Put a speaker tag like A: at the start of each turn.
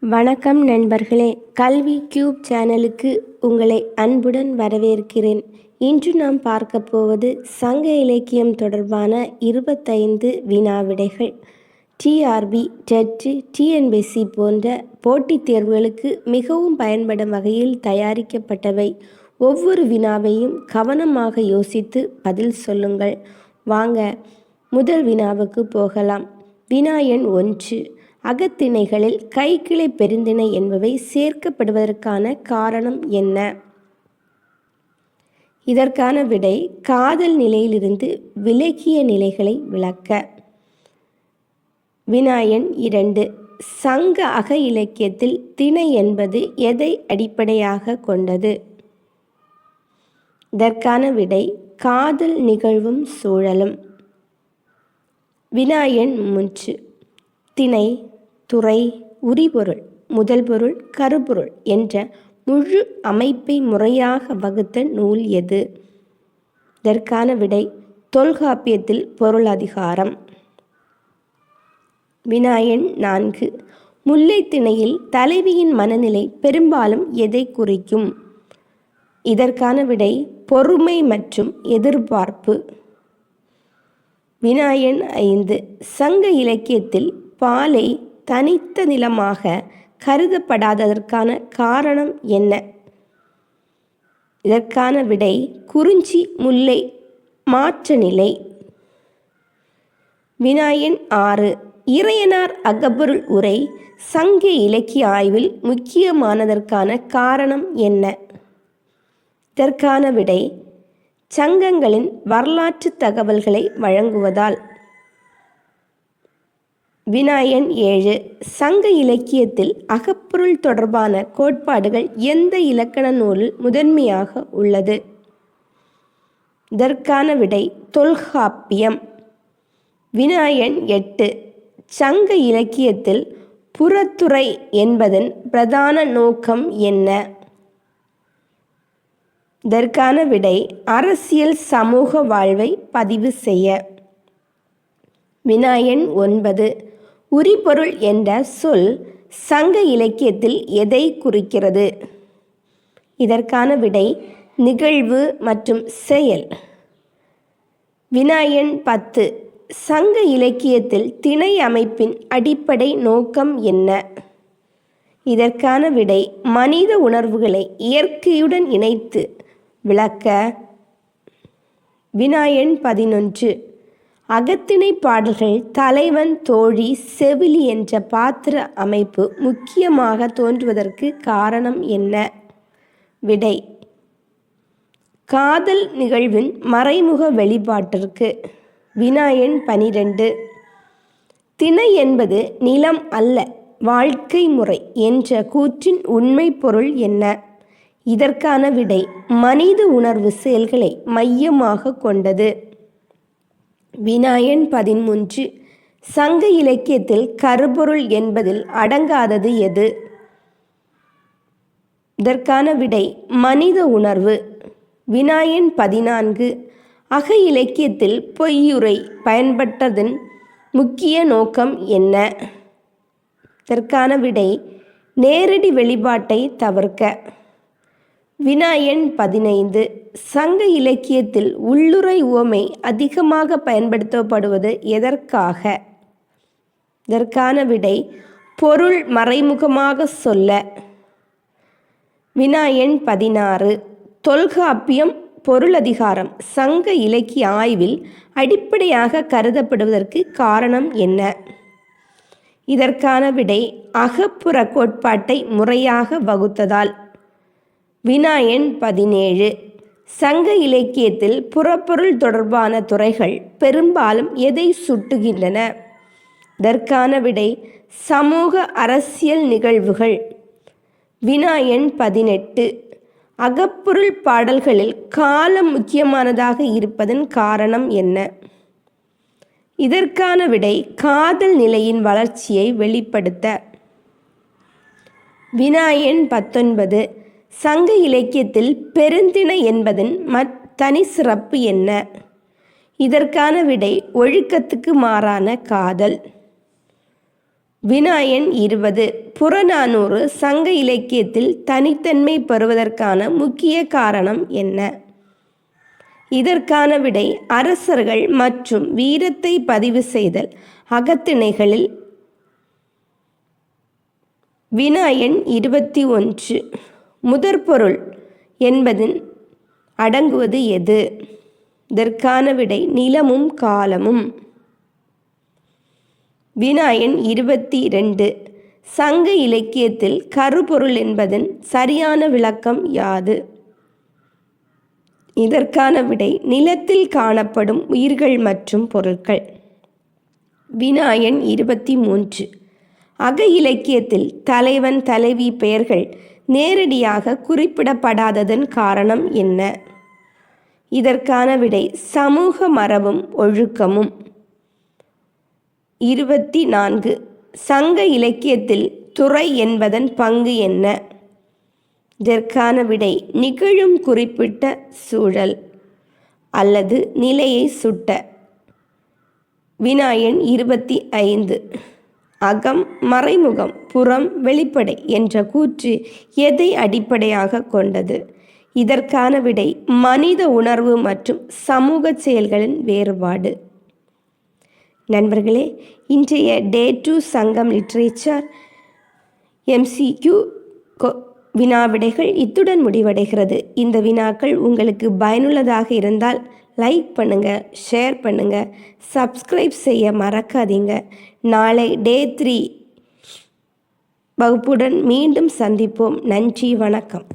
A: வணக்கம் நண்பர்களே, கல்வி கியூப் சேனலுக்கு உங்களை அன்புடன் வரவேற்கிறேன். இன்று நாம் பார்க்க போவது சங்க இலக்கியம் தொடர்பான 25 வினாவிடைகள். டிஆர்பி, டெட், டிஎன்பிஎஸ்சி போன்ற போட்டித் தேர்வுகளுக்கு மிகவும் பயன்படும் வகையில் தயாரிக்கப்பட்டவை. ஒவ்வொரு வினாவையும் கவனமாக யோசித்து பதில் சொல்லுங்கள். வாங்க முதல் வினாவுக்கு போகலாம். வினா எண் 1. அகத்திணைகளில் கைக்கிளை பெருந்திணை என்பவை சேர்க்கப்படுவதற்கான காரணம் என்ன? இதற்கான விடை காதல் நிலையிலிருந்து விலகிய நிலைகளை விளக்க. வினா எண் 2. சங்க அக இலக்கியத்தில் திணை என்பது எதை அடிப்படையாக கொண்டது? இதற்கான விடை காதல் நிகழ்வும் சூழலும். வினா எண் 3. திணை, துறை, உரிபொருள், முதல் பொருள், கருப்பொருள் என்ற முழு அமைப்பை முறையாக வகுத்த நூல் எது? இதற்கான விடை தொல்காப்பியத்தில் பொருளதிகாரம். வினா எண் 4. முல்லைத்திணையில் தலைவியின் மனநிலை பெரும்பாலும் எதை குறிக்கும்? இதற்கான விடை பொறுமை மற்றும் எதிர்பார்ப்பு. வினா எண் 5. சங்க இலக்கியத்தில் பாலை தனித்த நிலமாக கருதப்படாததற்கான காரணம் என்ன? இதற்கான விடை குறிஞ்சி முல்லை மாற்ற நிலை. வினா எண் 6. இறையனார் அகப்பொருள் உரை சங்க இலக்கிய ஆய்வில் முக்கியமானதற்கான காரணம் என்ன? இதற்கான விடை சங்கங்களின் வரலாற்று தகவல்களை வழங்குவதால். வினா எண் 7. சங்க இலக்கியத்தில் அகப்பொருள் தொடர்பான கோட்பாடுகள் எந்த இலக்கண நூலில் முதன்மையாக உள்ளது? இதற்கான விடை தொல்காப்பியம். வினா எண் 8. சங்க இலக்கியத்தில் புறத்துறை என்பதன் பிரதான நோக்கம் என்ன? இதற்கான விடை அரசியல் சமூக வாழ்வை பதிவு செய்ய. வினா எண் 9. உரிபொருள் என்ற சொல் சங்க இலக்கியத்தில் எதை குறிக்கிறது? இதற்கான விடை நிகழ்வு மற்றும் செயல். வினா எண் 10. சங்க இலக்கியத்தில் திணை அமைப்பின் அடிப்படை நோக்கம் என்ன? இதற்கான விடை மனித உணர்வுகளை இயற்கையுடன் இணைத்து விளக்க. வினா எண் 11. அகத்திணை பாடல்கள் தலைவன், தோழி, செவிலி என்ற பாத்திர அமைப்பு முக்கியமாக தோன்றுவதற்கு காரணம் என்ன? விடை காதல் நிகழ்வின் மறைமுக வெளிப்பாட்டிற்கு. வினா எண் 12. திணை என்பது நிலம் அல்ல, வாழ்க்கை முறை என்ற கூற்றின் உண்மை பொருள் என்ன? இதற்கான விடை மனித உணர்வு செயல்களை மையமாக கொண்டது. வினா எண் 13. சங்க இலக்கியத்தில் கருப்பொருள் என்பதில் அடங்காதது எது? இதற்கான விடை மனித உணர்வு. வினா எண் 14. அக இலக்கியத்தில் பொய்யுரை பயன்பட்டதன் முக்கிய நோக்கம் என்ன? இதற்கான விடை நேரடி வெளிப்பாட்டை தவிர்க்க. வினா எண் 15. சங்க இலக்கியத்தில் உள்ளுறை உவமை அதிகமாக பயன்படுத்தப்படுவது எதற்காக? இதற்கான விடை பொருள் மறைமுகமாக சொல்ல. வினா எண் 16. தொல்காப்பியம் பொருளதிகாரம் சங்க இலக்கிய ஆய்வில் அடிப்படையாக கருதப்படுவதற்கு காரணம் என்ன? இதற்கான விடை அகப்புற கோட்பாட்டை முறையாக வகுத்ததால். வினா எண் 17. சங்க இலக்கியத்தில் புறப்பொருள் தொடர்பான துறைகள் பெரும்பாலும் எதை சுட்டுகின்றன? இதற்கான விடை சமூக அரசியல் நிகழ்வுகள். வினா எண் 18. அகப்பொருள் பாடல்களில் காலம் முக்கியமானதாக இருப்பதன் காரணம் என்ன? இதற்கான விடை காதல் நிலையின் வளர்ச்சியை வெளிப்படுத்த. வினா எண் 19. சங்க இலக்கியத்தில் பெருந்திணை என்பதன் தனி சிறப்பு என்ன? இதற்கான விடை ஒழுக்கத்துக்கு மாறான காதல். வினா எண் 20. புறநானூறு சங்க இலக்கியத்தில் தனித்தன்மை பெறுவதற்கான முக்கிய காரணம் என்ன? இதற்கான விடை அரசர்கள் மற்றும் வீரத்தை பதிவு செய்தல். அகத்திணைகளில் வினா எண் 21. முதற்பொருள் என்பதின் அடங்குவது எது? இதற்கான விடை நிலமும் காலமும். வினா எண் 22. சங்க இலக்கியத்தில் கருப்பொருள் என்பதன் சரியான விளக்கம் யாது? இதற்கான விடை நிலத்தில் காணப்படும் உயிர்கள் மற்றும் பொருட்கள். வினா எண் 23. அக இலக்கியத்தில் தலைவன் தலைவி பெயர்கள் நேரடியாக குறிப்பிடப்படாததன் காரணம் என்ன? இதற்கான விடை சமூக மரபும் ஒழுக்கமும். 24. சங்க இலக்கியத்தில் துறை என்பதன் பங்கு என்ன? இதற்கான விடை நிகழும் குறிப்பிட்ட சூழல் அல்லது நிலையை சுட்ட. வினா எண் 25. அகம் மறைமுகம், புறம் வெளிப்படை என்ற கூற்று எதை அடிப்படையாக கொண்டது? இதற்கான விடை மனித உணர்வு மற்றும் சமூக செயல்களின் வேறுபாடு. நண்பர்களே, இன்றைய டே 2 சங்கம் லிட்ரேச்சர் MCQ வினாவிடைகள் இத்துடன் முடிவடைகிறது. இந்த வினாக்கள் உங்களுக்கு பயனுள்ளதாக இருந்தால் லைக் பண்ணுங்கள், ஷேர் பண்ணுங்கள், சப்ஸ்கிரைப் செய்ய மறக்காதீங்க. நாளை டே 3 வகுப்புடன் மீண்டும் சந்திப்போம். நன்றி, வணக்கம்.